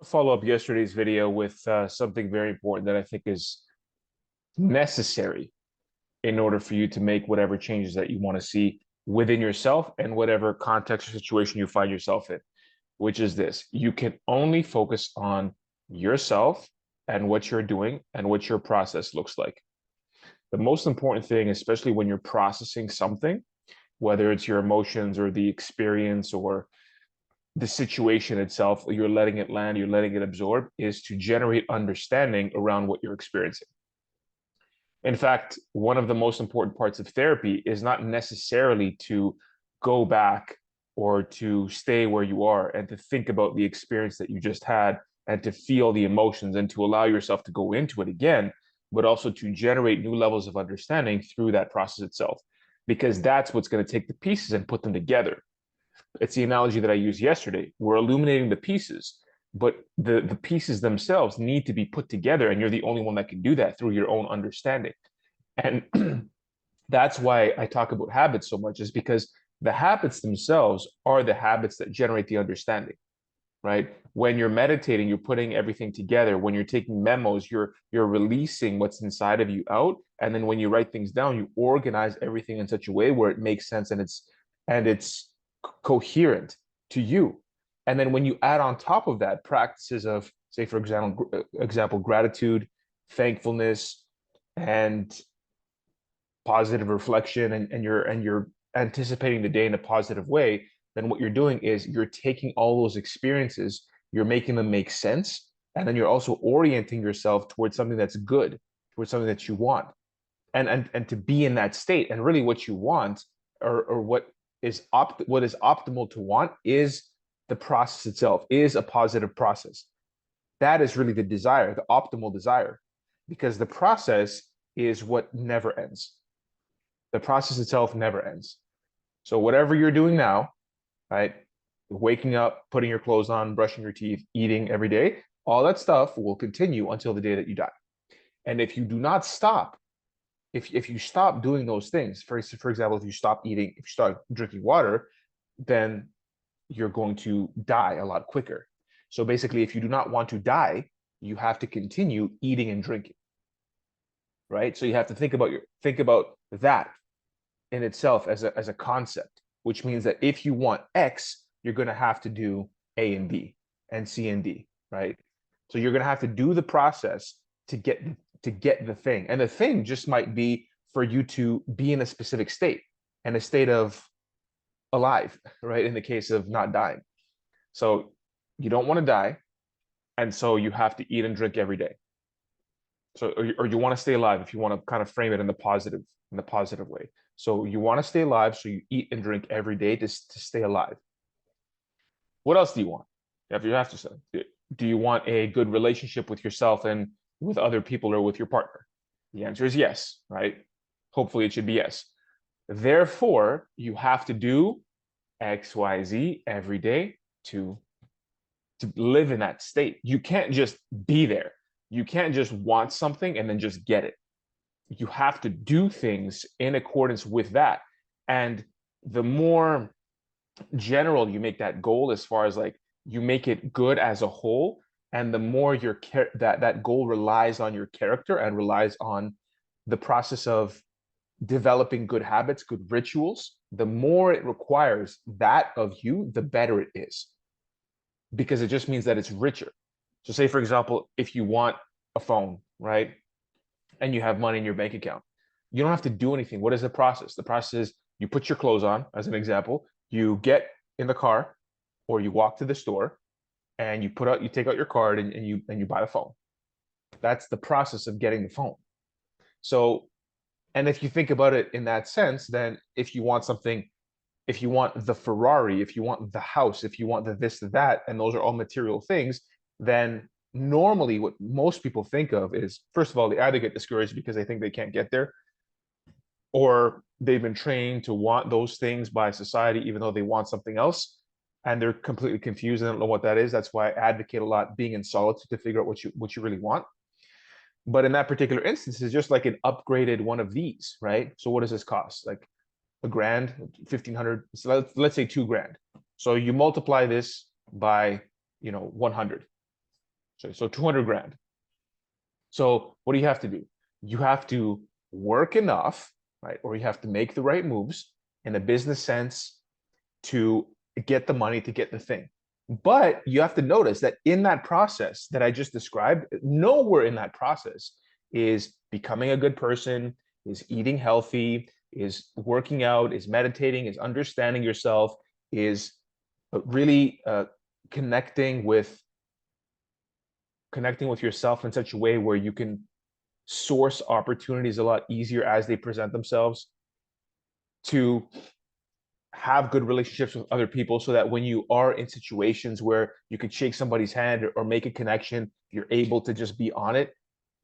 Follow up yesterday's video with something very important that I think is necessary in order for you to make whatever changes that you want to see within yourself and whatever context or situation you find yourself in, which is this: you can only focus on yourself and what you're doing and what your process looks like. The most important thing, especially when you're processing something, whether it's your emotions or the experience or the situation itself, you're letting it land, you're letting it absorb, is to generate understanding around what you're experiencing. In fact, one of the most important parts of therapy is not necessarily to go back or to stay where you are and to think about the experience that you just had and to feel the emotions and to allow yourself to go into it again, but also to generate new levels of understanding through that process itself, because that's what's going to take the pieces and put them together. It's the analogy that I used yesterday. We're illuminating the pieces, but the pieces themselves need to be put together, and you're the only one that can do that through your own understanding. And that's why I talk about habits so much, is because the habits themselves are the habits that generate the understanding, right? When you're meditating, you're putting everything together. When you're taking memos, you're releasing what's inside of you out. And then when you write things down, you organize everything in such a way where it makes sense and it's coherent to you. And then when you add on top of that practices of, say, for example, gratitude, thankfulness, and positive reflection, and you're anticipating the day in a positive way, then what you're doing is you're taking all those experiences, you're making them make sense, and then you're also orienting yourself towards something that's good, towards something that you want, and to be in that state. And really, what you want, or what is optimal to want, is the process itself, is a positive process. That is really the desire, the optimal desire, because the process is what never ends. The process itself never ends. So whatever you're doing now, right? Waking up, putting your clothes on, brushing your teeth, eating every day, all that stuff will continue until the day that you die. And if you do not stop, if you stop doing those things, for example, if you stop eating, if you start drinking water, then you're going to die a lot quicker. So basically, if you do not want to die, you have to continue eating and drinking, right? So you have to think about that in itself as a concept, which means that if you want X, you're going to have to do A and B and C and D, right? So you're going to have to do the process to get the thing. And the thing just might be for you to be in a specific state, and a state of alive, right? In the case of not dying. So you don't want to die, and so you have to eat and drink every day. So or you want to stay alive, if you want to kind of frame it in the positive way. So you want to stay alive, so you eat and drink every day to stay alive. What else do you want? If you have to say, do you want a good relationship with yourself and with other people or with your partner? The answer is yes, right? Hopefully it should be yes. Therefore, you have to do XYZ every day to live in that state. You can't just be there. You can't just want something and then just get it. You have to do things in accordance with that. And the more general you make that goal, as far as like you make it good as a whole, and the more that goal relies on your character and relies on the process of developing good habits, good rituals, the more it requires that of you, the better it is, because it just means that it's richer. So say, for example, if you want a phone, right? And you have money in your bank account, you don't have to do anything. What is the process? The process is you put your clothes on, as an example, you get in the car or you walk to the store and you take out your card and you buy the phone. That's the process of getting the phone. So, and if you think about it in that sense, then if you want something, if you want the Ferrari, if you want the house, if you want the this, the that, and those are all material things, then normally what most people think of is, first of all, they either get discouraged because they think they can't get there, or they've been trained to want those things by society, even though they want something else, and they're completely confused and don't know what that is. That's why I advocate a lot being in solitude to figure out what you really want. But in that particular instance, it's just like an upgraded one of these, right? So what does this cost? Like a grand, 1,500, so let's say 2 grand. So you multiply this by 100. So 200 grand. So what do you have to do? You have to work enough, right? Or you have to make the right moves in a business sense to get the money to get the thing. But you have to notice that in that process that I just described, nowhere in that process is becoming a good person, is eating healthy, is working out, is meditating, is understanding yourself, is really connecting with yourself in such a way where you can source opportunities a lot easier as they present themselves, to have good relationships with other people so that when you are in situations where you could shake somebody's hand or make a connection, you're able to just be on it.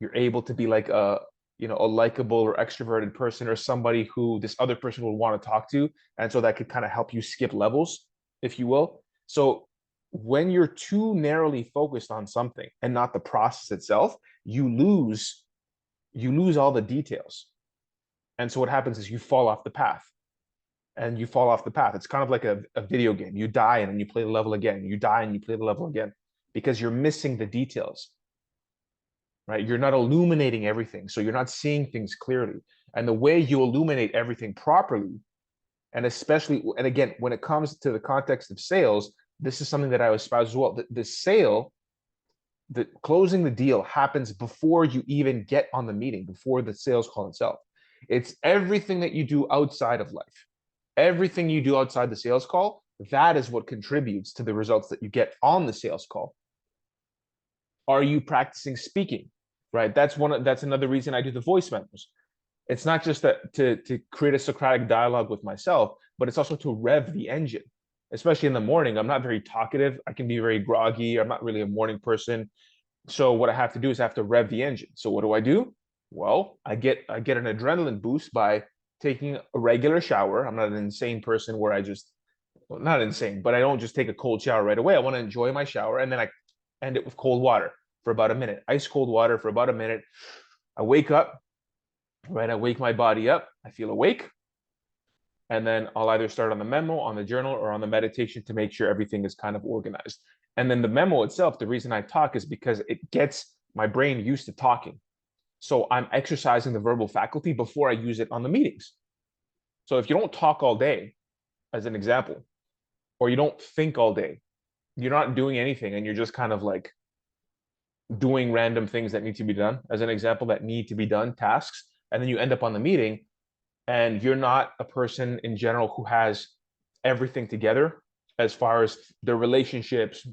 You're able to be like a likable or extroverted person, or somebody who this other person would want to talk to. And so that could kind of help you skip levels, if you will. So when you're too narrowly focused on something and not the process itself, you lose all the details. And so what happens is you fall off the path, and you fall off the path. It's kind of like a video game. You die and then you play the level again. You die and you play the level again because you're missing the details, right? You're not illuminating everything. So you're not seeing things clearly. And the way you illuminate everything properly, and especially, and again, when it comes to the context of sales, this is something that I espouse as well. The sale, the closing the deal happens before you even get on the meeting, before the sales call itself. It's everything that you do outside of life. Everything you do outside the sales call, that is what contributes to the results that you get on the sales call. Are you practicing speaking? Right. That's another reason I do the voice memos. It's not just that to create a Socratic dialogue with myself, but it's also to rev the engine, especially in the morning. I'm not very talkative. I can be very groggy. I'm not really a morning person. So what I have to do is I have to rev the engine. So what do? Well, I get an adrenaline boost by taking a regular shower. I'm not an insane person where I just, well, not insane, but I don't just take a cold shower right away. I want to enjoy my shower, and then I end it with cold water for about a minute, ice cold water for about a minute. I wake up, right? I wake my body up. I feel awake. And then I'll either start on the memo, on the journal, or on the meditation to make sure everything is kind of organized. And then the memo itself, the reason I talk is because it gets my brain used to talking. So I'm exercising the verbal faculty before I use it on the meetings. So if you don't talk all day, as an example, or you don't think all day, you're not doing anything, and you're just kind of like doing random things that need to be done, as an example, that need to be done, tasks, and then you end up on the meeting and you're not a person in general who has everything together as far as their relationships,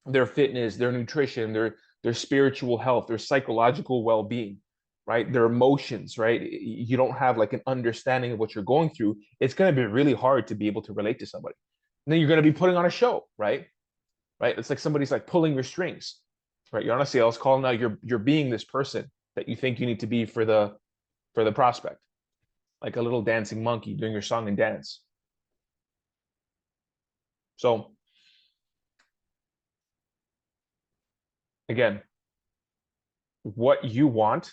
their fitness, their nutrition, their spiritual health, their psychological well-being, right? Their emotions, right? You don't have like an understanding of what you're going through. It's going to be really hard to be able to relate to somebody. And then you're going to be putting on a show, right? Right? It's like somebody's like pulling your strings, right? You're on a sales call now. You're being this person that you think you need to be for the prospect, like a little dancing monkey doing your song and dance. So again, what you want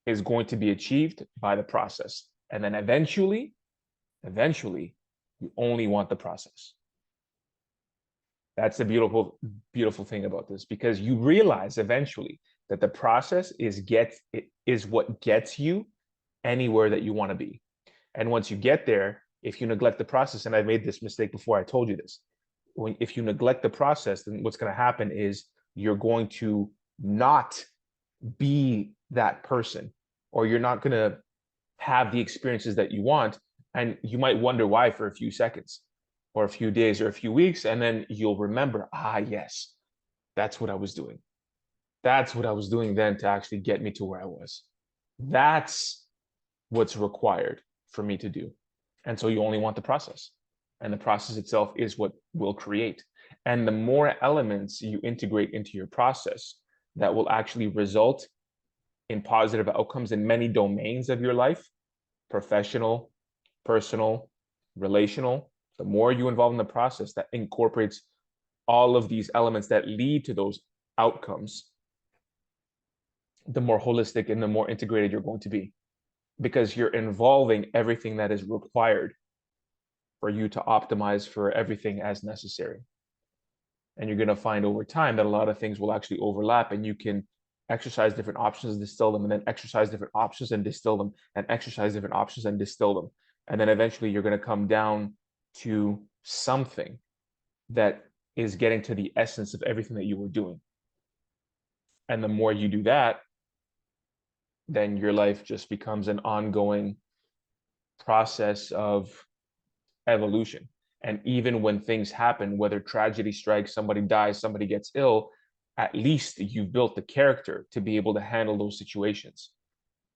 is going to be achieved by the process. And then eventually, you only want the process. That's the beautiful, beautiful thing about this, because you realize eventually that the process is what gets you anywhere that you want to be. And once you get there, if you neglect the process, and I made this mistake before, I told you this, if you neglect the process, then what's going to happen is you're going to not be that person, or you're not going to have the experiences that you want. And you might wonder why for a few seconds or a few days or a few weeks. And then you'll remember, yes, that's what I was doing. That's what I was doing then to actually get me to where I was. That's what's required for me to do. And so you only want the process. And the process itself is what will create. And the more elements you integrate into your process, that will actually result in positive outcomes in many domains of your life, professional, personal, relational. The more you involve in the process that incorporates all of these elements that lead to those outcomes, the more holistic and the more integrated you're going to be, because you're involving everything that is required for you to optimize for everything as necessary. And you're going to find over time that a lot of things will actually overlap, and you can exercise different options, distill them, and then exercise different options and distill them, and exercise different options and distill them. And then eventually you're going to come down to something that is getting to the essence of everything that you were doing. And the more you do that, then your life just becomes an ongoing process of evolution. And even when things happen, whether tragedy strikes, somebody dies, somebody gets ill, at least you've built the character to be able to handle those situations.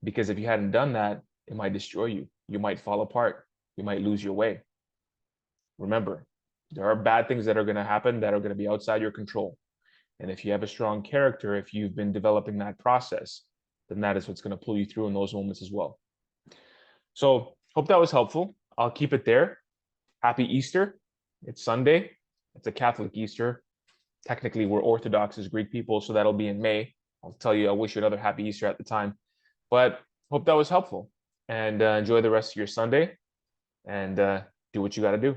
Because if you hadn't done that, it might destroy you. You might fall apart. You might lose your way. Remember, there are bad things that are going to happen that are going to be outside your control. And if you have a strong character, if you've been developing that process, then that is what's going to pull you through in those moments as well. So, hope that was helpful. I'll keep it there. Happy Easter. It's Sunday. It's a Catholic Easter. Technically, we're Orthodox as Greek people, so that'll be in May. I'll tell you, I wish you another happy Easter at the time. But hope that was helpful. And enjoy the rest of your Sunday. And do what you got to do.